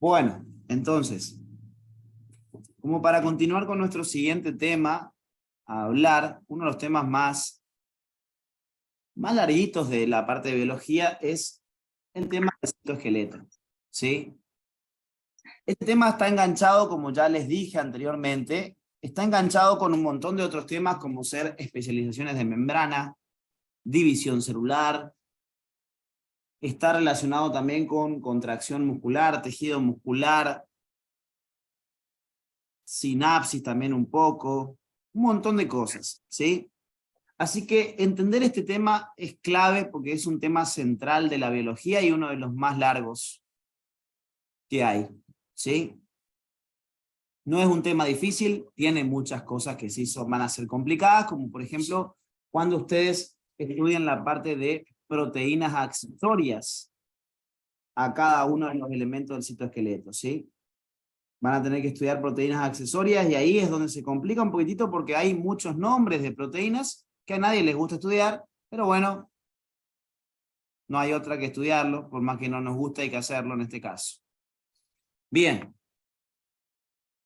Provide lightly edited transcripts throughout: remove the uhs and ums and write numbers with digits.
Bueno, entonces, como para continuar con nuestro siguiente tema, a hablar, uno de los temas más larguitos de la parte de biología es el tema del citoesqueleto, ¿sí? Este tema está enganchado, como ya les dije anteriormente, está enganchado con un montón de otros temas como ser especializaciones de membrana, división celular, está relacionado también con contracción muscular, tejido muscular, sinapsis también un poco, un montón de cosas, ¿sí? Así que entender este tema es clave porque es un tema central de la biología y uno de los más largos que hay, ¿sí? No es un tema difícil, tiene muchas cosas que sí van a ser complicadas, como por ejemplo, cuando ustedes estudian la parte de proteínas accesorias a cada uno de los elementos del citoesqueleto, ¿sí? Van a tener que estudiar proteínas accesorias y ahí es donde se complica un poquitito porque hay muchos nombres de proteínas que a nadie les gusta estudiar, pero bueno, no hay otra que estudiarlo, por más que no nos guste hay que hacerlo en este caso. Bien,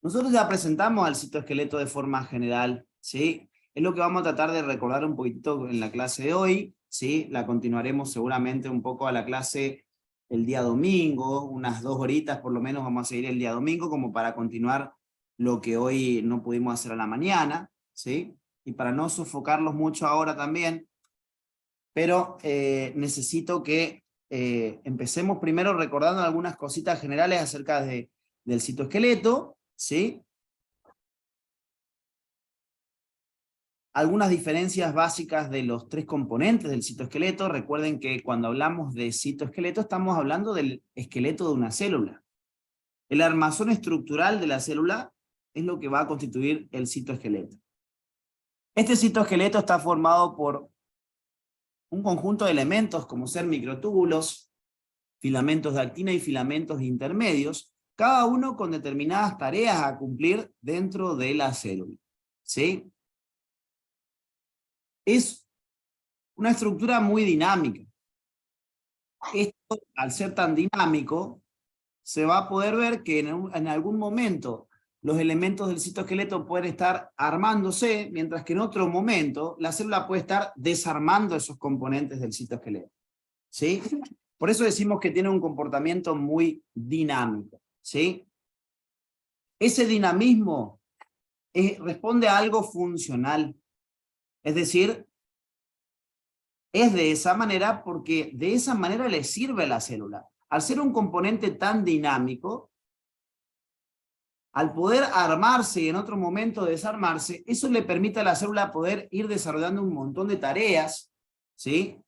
nosotros ya presentamos al citoesqueleto de forma general, ¿sí? Es lo que vamos a tratar de recordar un poquitito en la clase de hoy, ¿sí? La continuaremos seguramente un poco a la clase el día domingo, unas 2 horitas por lo menos vamos a seguir el día domingo como para continuar lo que hoy no pudimos hacer a la mañana, ¿sí? Y para no sofocarlos mucho ahora también, pero necesito que empecemos primero recordando algunas cositas generales acerca del citoesqueleto, ¿sí? Algunas diferencias básicas de los 3 componentes del citoesqueleto. Recuerden que cuando hablamos de citoesqueleto estamos hablando del esqueleto de una célula. El armazón estructural de la célula es lo que va a constituir el citoesqueleto. Este citoesqueleto está formado por un conjunto de elementos como ser microtúbulos, filamentos de actina y filamentos intermedios, cada uno con determinadas tareas a cumplir dentro de la célula, ¿sí? Es una estructura muy dinámica. Esto, al ser tan dinámico, se va a poder ver que en algún momento los elementos del citoesqueleto pueden estar armándose, mientras que en otro momento la célula puede estar desarmando esos componentes del citoesqueleto, ¿sí? Por eso decimos que tiene un comportamiento muy dinámico, ¿sí? Ese dinamismo responde a algo funcional, es decir, es de esa manera porque de esa manera le sirve a la célula. Al ser un componente tan dinámico, al poder armarse y en otro momento desarmarse, eso le permite a la célula poder ir desarrollando un montón de tareas, ¿sí?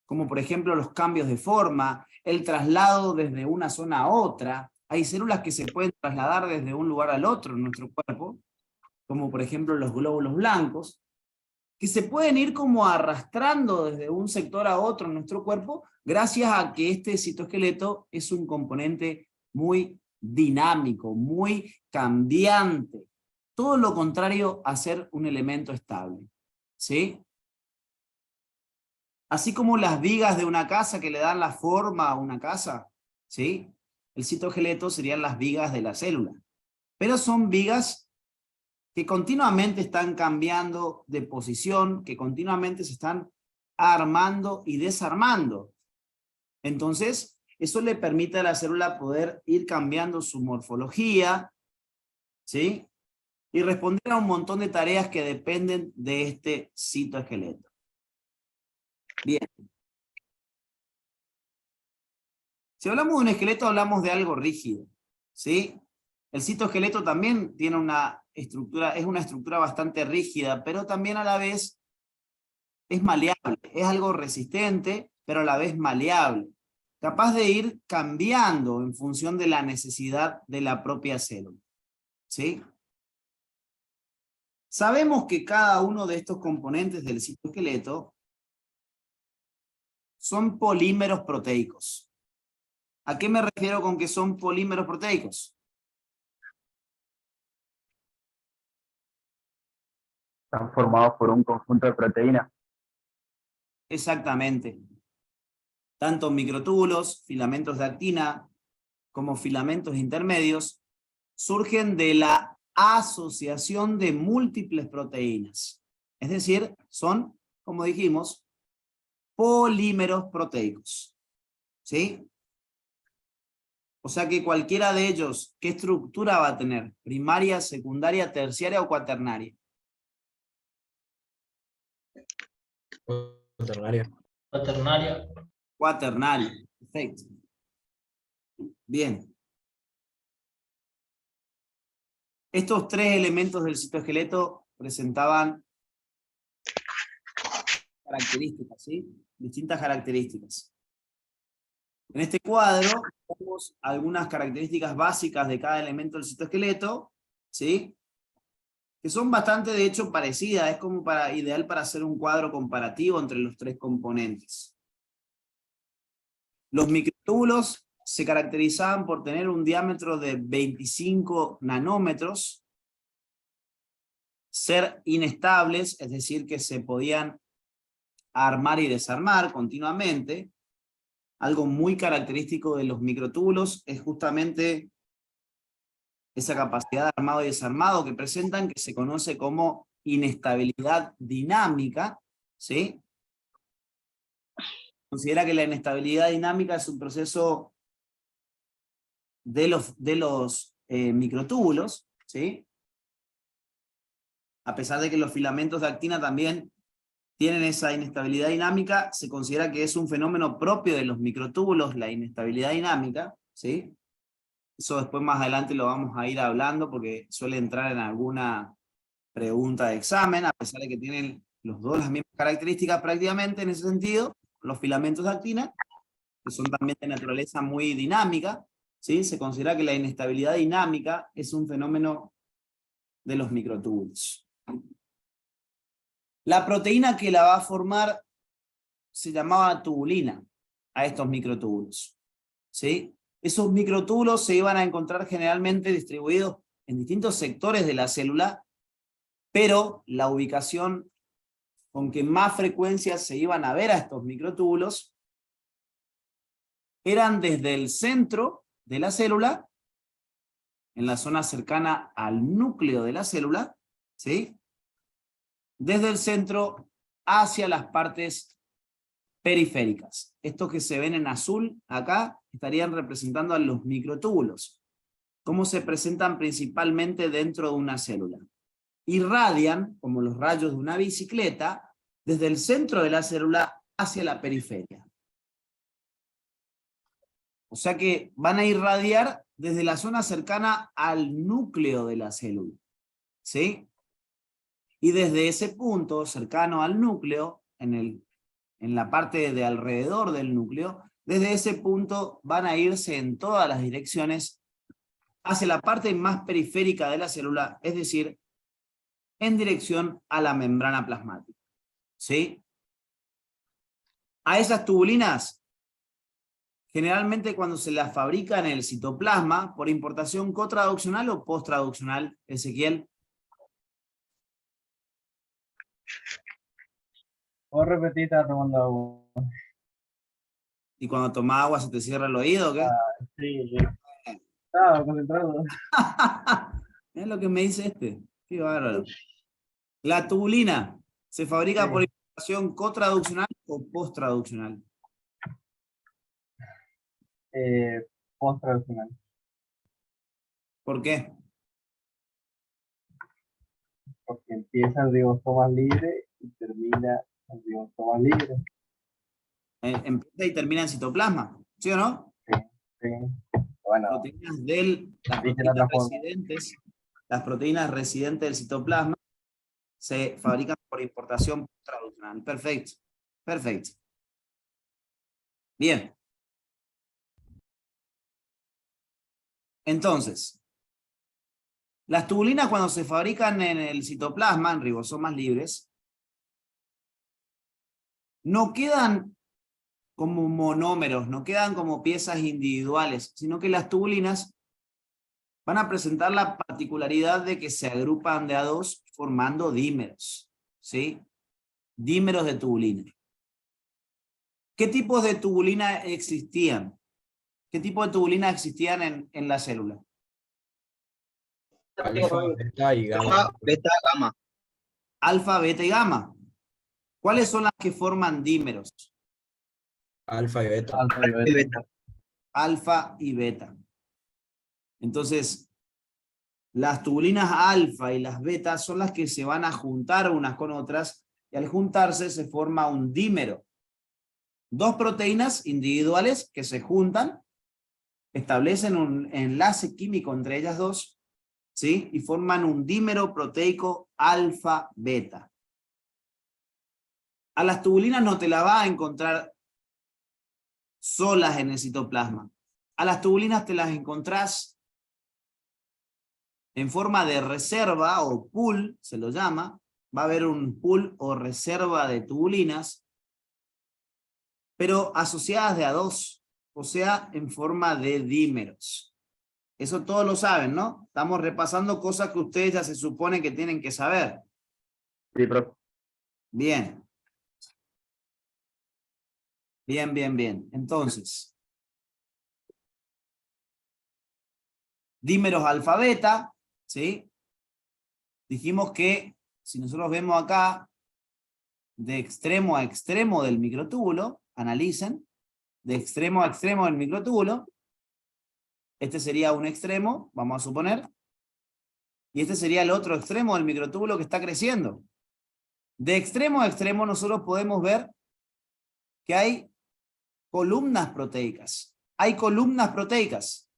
Como por ejemplo los cambios de forma, el traslado desde una zona a otra. Hay células que se pueden trasladar desde un lugar al otro en nuestro cuerpo, como por ejemplo los glóbulos blancos, que se pueden ir como arrastrando desde un sector a otro en nuestro cuerpo, gracias a que este citoesqueleto es un componente muy dinámico, muy cambiante. Todo lo contrario a ser un elemento estable, ¿sí? Así como las vigas de una casa que le dan la forma a una casa, ¿sí? El citoesqueleto serían las vigas de la célula. Pero son vigas que continuamente están cambiando de posición, que continuamente se están armando y desarmando. Entonces, eso le permite a la célula poder ir cambiando su morfología, ¿sí? Y responder a un montón de tareas que dependen de este citoesqueleto. Bien. Si hablamos de un esqueleto, hablamos de algo rígido, ¿sí? El citoesqueleto también tiene una estructura, es una estructura bastante rígida, pero también a la vez es maleable, es algo resistente, pero a la vez maleable, capaz de ir cambiando en función de la necesidad de la propia célula, ¿sí? Sabemos que cada uno de estos componentes del citoesqueleto son polímeros proteicos. ¿A qué me refiero con que son polímeros proteicos? Están formados por un conjunto de proteínas. Exactamente. Tanto microtúbulos, filamentos de actina, como filamentos intermedios, surgen de la asociación de múltiples proteínas. Es decir, son, como dijimos, polímeros proteicos. ¿Sí? O sea que cualquiera de ellos, ¿qué estructura va a tener? ¿Primaria, secundaria, terciaria o cuaternaria? Cuaternaria. Cuaternaria. Cuaternaria, perfecto. Bien. Estos tres elementos del citoesqueleto presentaban características, ¿sí? Distintas características. En este cuadro tenemos algunas características básicas de cada elemento del citoesqueleto, ¿sí? Que son bastante, de hecho, parecidas. Es como ideal para hacer un cuadro comparativo entre los tres componentes. Los microtúbulos se caracterizaban por tener un diámetro de 25 nanómetros, ser inestables, es decir, que se podían armar y desarmar continuamente. Algo muy característico de los microtúbulos es justamente esa capacidad de armado y desarmado que presentan, que se conoce como inestabilidad dinámica, ¿sí? Considera que la inestabilidad dinámica es un proceso de los microtúbulos, ¿sí? A pesar de que los filamentos de actina también tienen esa inestabilidad dinámica, se considera que es un fenómeno propio de los microtúbulos, la inestabilidad dinámica, ¿sí? Eso después más adelante lo vamos a ir hablando porque suele entrar en alguna pregunta de examen, a pesar de que tienen los dos las mismas características prácticamente en ese sentido, los filamentos de actina, que son también de naturaleza muy dinámica, ¿sí? Se considera que la inestabilidad dinámica es un fenómeno de los microtúbulos. La proteína que la va a formar se llamaba tubulina a estos microtúbulos, ¿sí? Esos microtúbulos se iban a encontrar generalmente distribuidos en distintos sectores de la célula, pero la ubicación con que más frecuencia se iban a ver a estos microtúbulos eran desde el centro de la célula, en la zona cercana al núcleo de la célula, ¿sí? Desde el centro hacia las partes periféricas. Estos que se ven en azul acá estarían representando a los microtúbulos. ¿Cómo se presentan principalmente dentro de una célula? Irradian, como los rayos de una bicicleta, desde el centro de la célula hacia la periferia. O sea que van a irradiar desde la zona cercana al núcleo de la célula, ¿sí? Y desde ese punto, cercano al núcleo, en la parte de alrededor del núcleo, desde ese punto van a irse en todas las direcciones hacia la parte más periférica de la célula, es decir, en dirección a la membrana plasmática, ¿sí? A esas tubulinas, generalmente cuando se las fabrica en el citoplasma, por importación cotraduccional o posttraduccional, Ezequiel. ¿Puedo repetir? Estaba tomando agua. ¿Y cuando toma agua se te cierra el oído o qué? Sí. Estaba concentrado. Es lo que me dice este. Qué bárbaro. La tubulina se fabrica Sí. por importación cotraduccional o posttraduccional. Post-tradicional. ¿Por qué? Porque empieza el ribosoma libre y termina el ribosoma libre. Empieza y termina en citoplasma, ¿sí o no? Sí. Bueno, Proteínas las dije la proteínas otra forma. residentes, las proteínas residentes del citoplasma se fabrican por importación tradicional. Perfecto, perfecto. Bien. Entonces, las tubulinas cuando se fabrican en el citoplasma, en ribosomas libres, no quedan como monómeros, no quedan como piezas individuales, sino que las tubulinas van a presentar la particularidad de que se agrupan de a dos formando dímeros, ¿sí? Dímeros de tubulina. ¿Qué tipos de tubulina existían? ¿Qué tipo de tubulinas existían en la célula? Alfa, beta y gamma. Alfa, beta, gamma. Alfa, beta y gamma. ¿Cuáles son las que forman dímeros? Alfa y beta. Alfa y Y beta. beta. Alfa y beta. Entonces, las tubulinas alfa y las beta son las que se van a juntar unas con otras y al juntarse se forma un dímero. Dos proteínas individuales que se juntan, establecen un enlace químico entre ellas dos, ¿sí? Y forman un dímero proteico alfa-beta. A las tubulinas no te la vas a encontrar solas en el citoplasma. A las tubulinas te las encontrás en forma de reserva o pool, se lo llama. Va a haber un pool o reserva de tubulinas, pero asociadas de a dos, o sea, en forma de dímeros. Eso todos lo saben, ¿no? Estamos repasando cosas que ustedes ya se supone que tienen que saber. Sí, profe. Bien. Bien, bien, bien. Entonces, dímeros alfa-beta, ¿sí? Dijimos que si nosotros vemos acá, de extremo a extremo del microtúbulo, analicen, de extremo a extremo del microtúbulo, este sería un extremo, vamos a suponer, y este sería el otro extremo del microtúbulo que está creciendo. De extremo a extremo nosotros podemos ver que hay columnas proteicas. Hay columnas proteicas.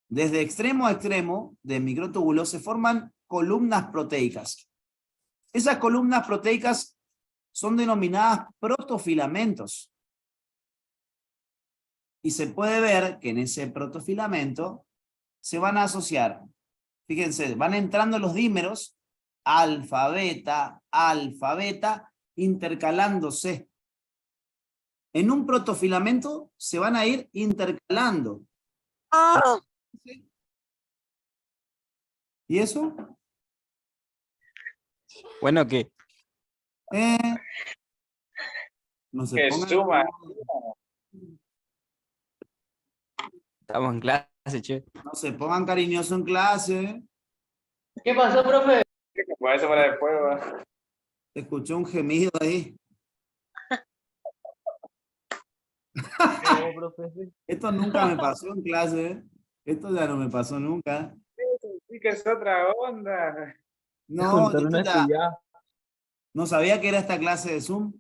Desde extremo a extremo del microtúbulo se forman columnas proteicas. Esas columnas proteicas son denominadas protofilamentos. Y se puede ver que en ese protofilamento se van a asociar, fíjense, van entrando los dímeros, alfa, beta, intercalándose. En un protofilamento se van a ir intercalando. ¿Y eso? Bueno, ¿qué? No se Que pongan... suma. Estamos en clase, che. No se pongan cariñosos en clase. ¿Qué pasó, profe? Por eso para después, va. Escuché un gemido ahí. No, profe. Esto nunca me pasó en clase, ¿eh? Esto ya no me pasó nunca. Sí que es otra onda. No, Juntaron esto a ya... estudiar. No sabía que era esta clase de Zoom.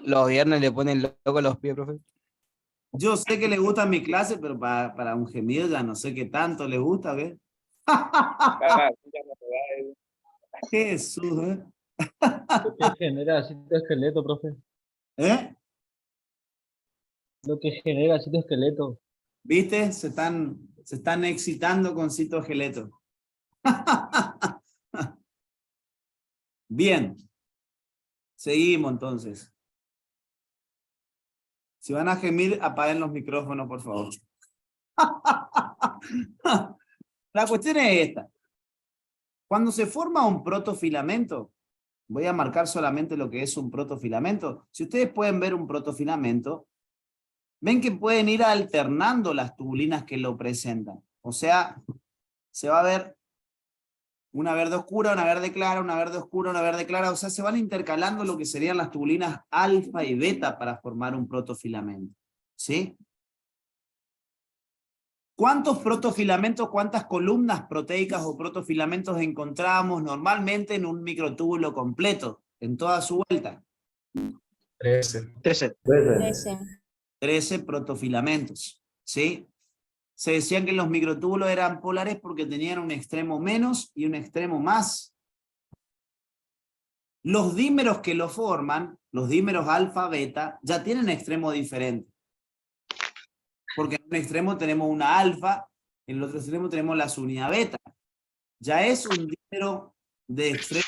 Los viernes le ponen loco los pies, profe. Yo sé que le gusta mi clase, pero para un gemido ya no sé qué tanto le gusta, ¿ves? Ah, sí, ya no te da, Jesús, ¿eh? Lo que genera citoesqueleto, profe. ¿Eh? Lo que genera citoesqueleto. ¿Viste? Se están excitando con citogeleto. Bien. Seguimos entonces. Si van a gemir, apaguen los micrófonos, por favor. La cuestión es esta. Cuando se forma un protofilamento, voy a marcar solamente lo que es un protofilamento. Si ustedes pueden ver un protofilamento, ven que pueden ir alternando las tubulinas que lo presentan. O sea, se va a ver una verde oscura, una verde clara, una verde oscura, una verde clara. O sea, se van intercalando lo que serían las tubulinas alfa y beta para formar un protofilamento. ¿Sí? ¿Cuántos protofilamentos, cuántas columnas proteicas o protofilamentos encontramos normalmente en un microtúbulo completo, en toda su vuelta? 13. 13. 13 protofilamentos, ¿sí? Se decían que los microtúbulos eran polares porque tenían un extremo menos y un extremo más. Los dímeros que lo forman, los dímeros alfa, beta, ya tienen extremo diferente. Porque en un extremo tenemos una alfa, en el otro extremo tenemos la unidad beta. Ya es un dímero de extremo.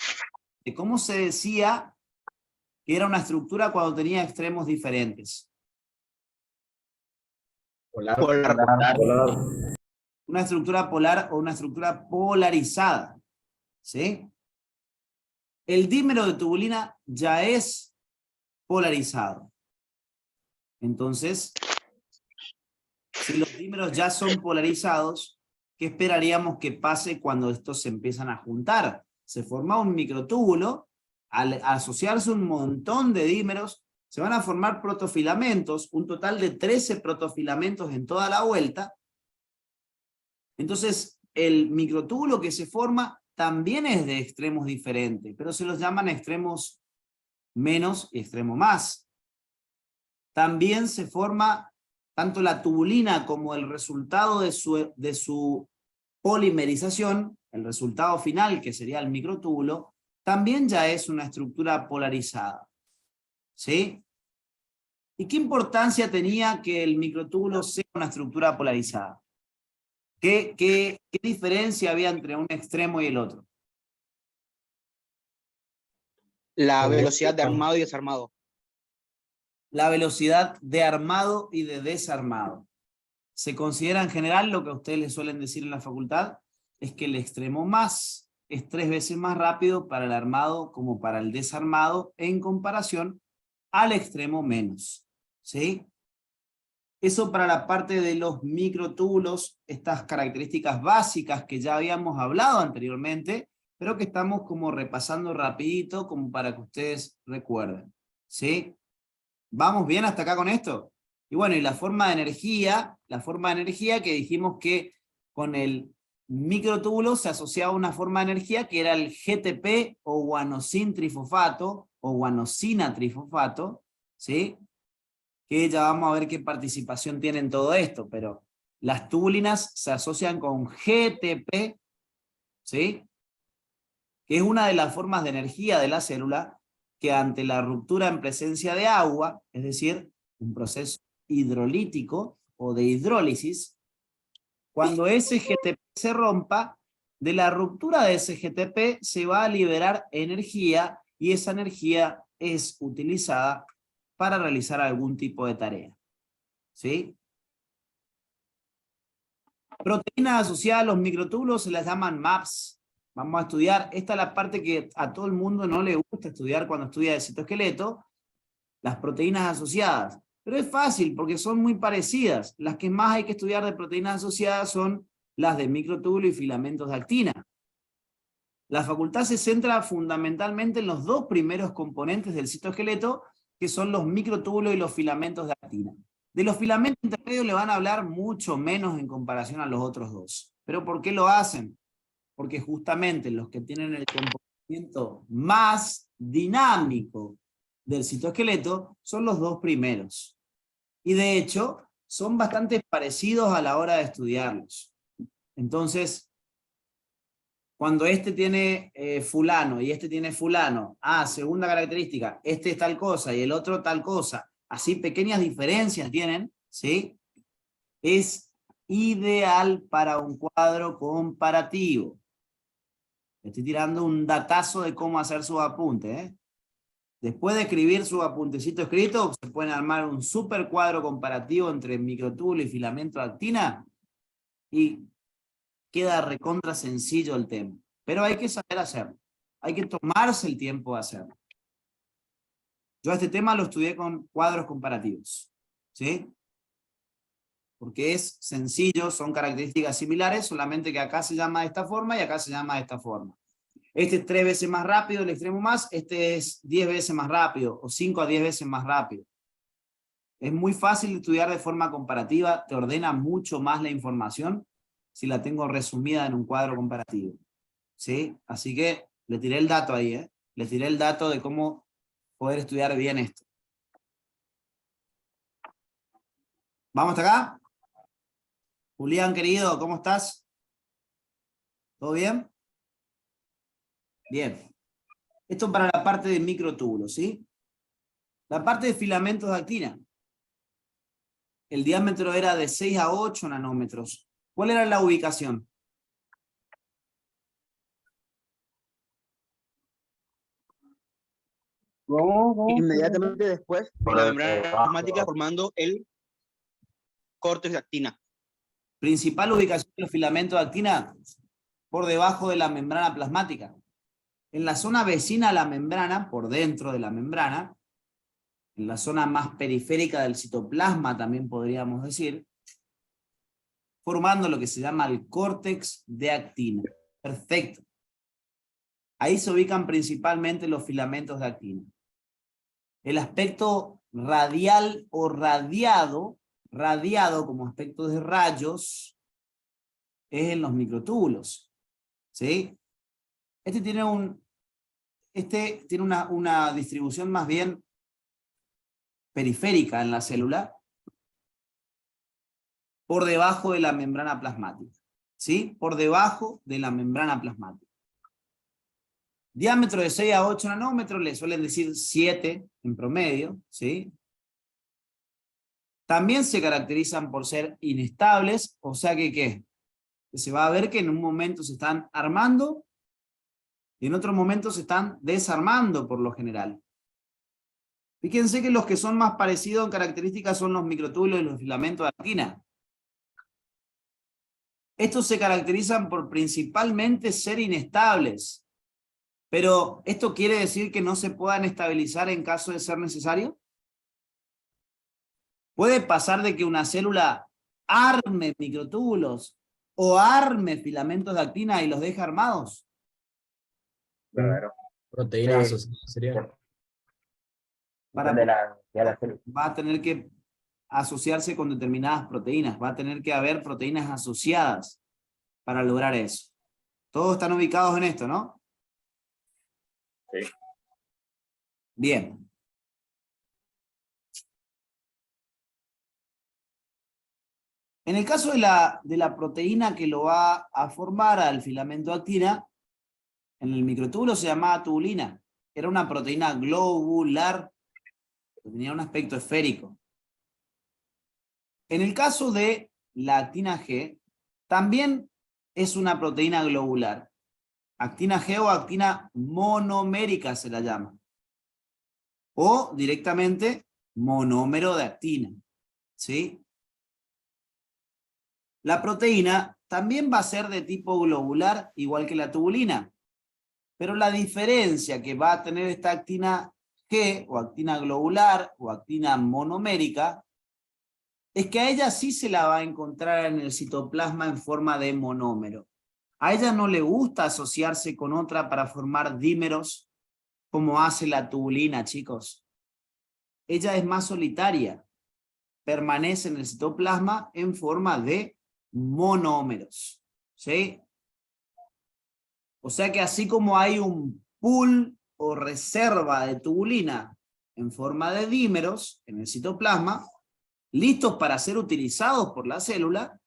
¿Cómo se decía que era una estructura cuando tenía extremos diferentes? Polar. Una estructura polar o una estructura polarizada. ¿Sí? El dímero de tubulina ya es polarizado. Entonces, si los dímeros ya son polarizados, ¿qué esperaríamos que pase cuando estos se empiezan a juntar? Se forma un microtúbulo, al asociarse un montón de dímeros, se van a formar protofilamentos, un total de 13 protofilamentos en toda la vuelta. Entonces, el microtúbulo que se forma también es de extremos diferentes, pero se los llaman extremos menos y extremo más. También se forma tanto la tubulina como el resultado de su polimerización, el resultado final, que sería el microtúbulo, también ya es una estructura polarizada. ¿Sí? ¿Y qué importancia tenía que el microtúbulo sea una estructura polarizada? ¿Qué diferencia había entre un extremo y el otro? La velocidad de armado y desarmado. La velocidad de armado y de desarmado. Se considera en general, lo que a ustedes les suelen decir en la facultad, es que el extremo más es 3 veces más rápido para el armado como para el desarmado en comparación al extremo menos. ¿Sí? Eso para la parte de los microtúbulos, estas características básicas que ya habíamos hablado anteriormente, pero que estamos como repasando rapidito como para que ustedes recuerden. ¿Sí? ¿Vamos bien hasta acá con esto? Y bueno, y la forma de energía que dijimos que con el microtúbulo se asociaba una forma de energía que era el GTP o guanosin trifosfato o guanosina trifosfato, ¿sí? Que ya vamos a ver qué participación tiene en todo esto, pero las tubulinas se asocian con GTP, ¿sí? Que es una de las formas de energía de la célula que ante la ruptura en presencia de agua, es decir, un proceso hidrolítico o de hidrólisis, cuando ese GTP se rompa, de la ruptura de ese GTP se va a liberar energía y esa energía es utilizada para realizar algún tipo de tarea. ¿Sí? Proteínas asociadas a los microtúbulos se las llaman MAPS. Vamos a estudiar, esta es la parte que a todo el mundo no le gusta estudiar cuando estudia el citoesqueleto, las proteínas asociadas. Pero es fácil porque son muy parecidas. Las que más hay que estudiar de proteínas asociadas son las de microtúbulo y filamentos de actina. La facultad se centra fundamentalmente en los 2 primeros componentes del citoesqueleto, que son los microtúbulos y los filamentos de actina. De los filamentos intermedios le van a hablar mucho menos en comparación a los otros 2. ¿Pero por qué lo hacen? Porque justamente los que tienen el comportamiento más dinámico del citoesqueleto son los 2 primeros. Y de hecho, son bastante parecidos a la hora de estudiarlos. Entonces, cuando este tiene fulano y este tiene fulano, segunda característica, este es tal cosa y el otro tal cosa, así pequeñas diferencias tienen, ¿sí? Es ideal para un cuadro comparativo. Estoy tirando un datazo de cómo hacer sus apuntes, ¿eh? Después de escribir su apuntecito escrito, se pueden armar un super cuadro comparativo entre microtúbulo y filamento de actina y queda recontra sencillo el tema. Pero hay que saber hacerlo. Hay que tomarse el tiempo de hacerlo. Yo este tema lo estudié con cuadros comparativos, ¿sí? Porque es sencillo, son características similares, solamente que acá se llama de esta forma y acá se llama de esta forma. Este es 3 veces más rápido, el extremo más, este es 10 veces más rápido, o 5 a 10 veces más rápido. Es muy fácil de estudiar de forma comparativa, te ordena mucho más la información si la tengo resumida en un cuadro comparativo. ¿Sí? Así que le tiré el dato ahí, ¿eh? Le tiré el dato de cómo poder estudiar bien esto. ¿Vamos hasta acá? Julián, querido, ¿cómo estás? ¿Todo bien? Bien. Esto para la parte de microtúbulos, ¿sí? La parte de filamentos de actina. El diámetro era de 6 a 8 nanómetros. ¿Cuál era la ubicación? Inmediatamente después de la membrana plasmática formando el córtex de actina. Principal ubicación de los filamentos de actina por debajo de la membrana plasmática. En la zona vecina a la membrana, por dentro de la membrana, en la zona más periférica del citoplasma, también podríamos decir, formando lo que se llama el córtex de actina. Perfecto. Ahí se ubican principalmente los filamentos de actina. El aspecto radial o radiado como aspecto de rayos, es en los microtúbulos. ¿Sí? Este tiene una distribución más bien periférica en la célula, por debajo de la membrana plasmática. ¿Sí? Por debajo de la membrana plasmática. Diámetro de 6 a 8 nanómetros, le suelen decir 7 en promedio, ¿sí? También se caracterizan por ser inestables, o sea que ¿qué? Que se va a ver que en un momento se están armando y en otro momento se están desarmando por lo general. Fíjense que los que son más parecidos en características son los microtúbulos y los filamentos de actina. Estos se caracterizan por principalmente ser inestables. Pero, ¿esto quiere decir que no se puedan estabilizar en caso de ser necesario? ¿Puede pasar de que una célula arme microtúbulos o arme filamentos de actina y los deje armados? Verdadero. Proteínas Sí. asociadas sería. Va a tener que asociarse con determinadas proteínas. Va a tener que haber proteínas asociadas para lograr eso. Todos están ubicados en esto, ¿no? Sí. Bien. En el caso de la proteína que lo va a formar al filamento de actina, en el microtúbulo se llamaba tubulina. Era una proteína globular, que tenía un aspecto esférico. En el caso de la actina G, también es una proteína globular. Actina G o actina monomérica se la llama. O directamente monómero de actina. ¿Sí? La proteína también va a ser de tipo globular, igual que la tubulina. Pero la diferencia que va a tener esta actina G, o actina globular, o actina monomérica, es que a ella sí se la va a encontrar en el citoplasma en forma de monómero. A ella no le gusta asociarse con otra para formar dímeros, como hace la tubulina, chicos. Ella es más solitaria. Permanece en el citoplasma en forma de monómeros. ¿Sí? O sea que así como hay un pool o reserva de tubulina en forma de dímeros en el citoplasma, listos para ser utilizados por la célula,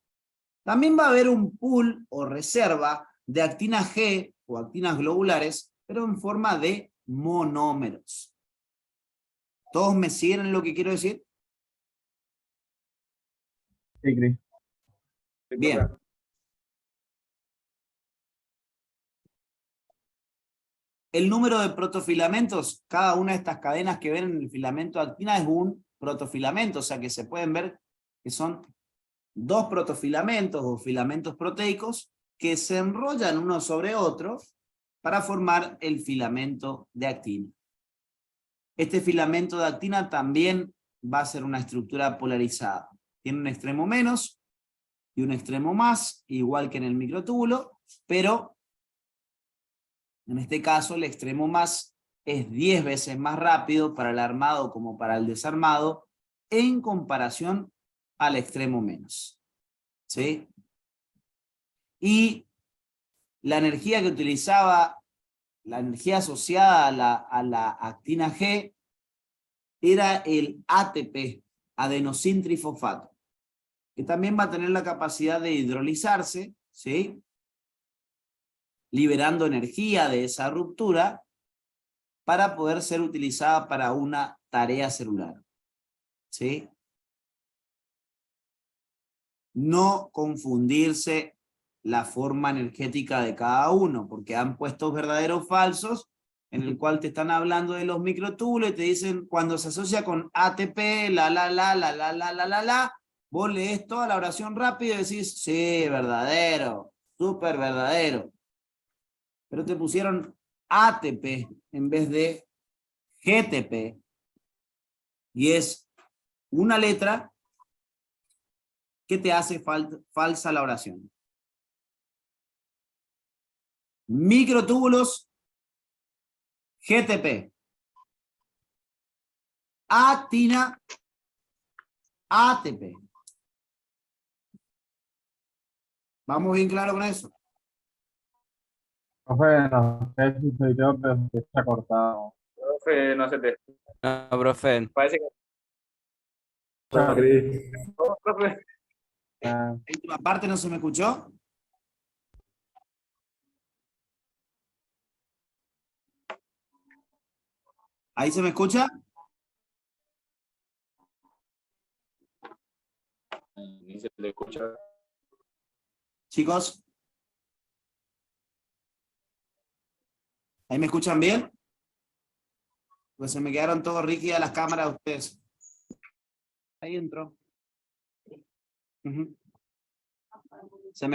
también va a haber un pool o reserva de actina G o actinas globulares, pero en forma de monómeros. ¿Todos me siguen en lo que quiero decir? Sí, Cris. Bien. El número de protofilamentos, cada una de estas cadenas que ven en el filamento de actina es un protofilamento, o sea que se pueden ver que son 2 protofilamentos o filamentos proteicos que se enrollan uno sobre otro para formar el filamento de actina. Este filamento de actina también va a ser una estructura polarizada. Tiene un extremo menos y un extremo más, igual que en el microtúbulo, pero en este caso el extremo más es 10 veces más rápido para el armado como para el desarmado en comparación al extremo menos. ¿Sí? Y la energía que utilizaba, la energía asociada a la actina G, era el ATP, adenosintrifosfato, que también va a tener la capacidad de hidrolizarse, ¿sí? Liberando energía de esa ruptura para poder ser utilizada para una tarea celular. ¿Sí? No confundirse la forma energética de cada uno, porque han puesto verdaderos falsos en el cual te están hablando de los microtúbulos y te dicen cuando se asocia con ATP, vos lees toda la oración rápido y decís, sí, verdadero, súper verdadero. Pero te pusieron ATP en vez de GTP. Y es una letra que te hace falsa la oración. Microtúbulos GTP. Atina ATP. ¿Vamos bien claro con eso? Profe, no sé si soy yo, pero se está cortado. Profe, no se te... No, profe. Parece que... Chao, Cris. No, profe. Ah, ¿La última parte no se me escuchó? ¿Ahí se me escucha? Ni se le escucha. Chicos. ¿Ahí me escuchan bien? Pues se me quedaron todos rígidas las cámaras de ustedes. Ahí entró. Se me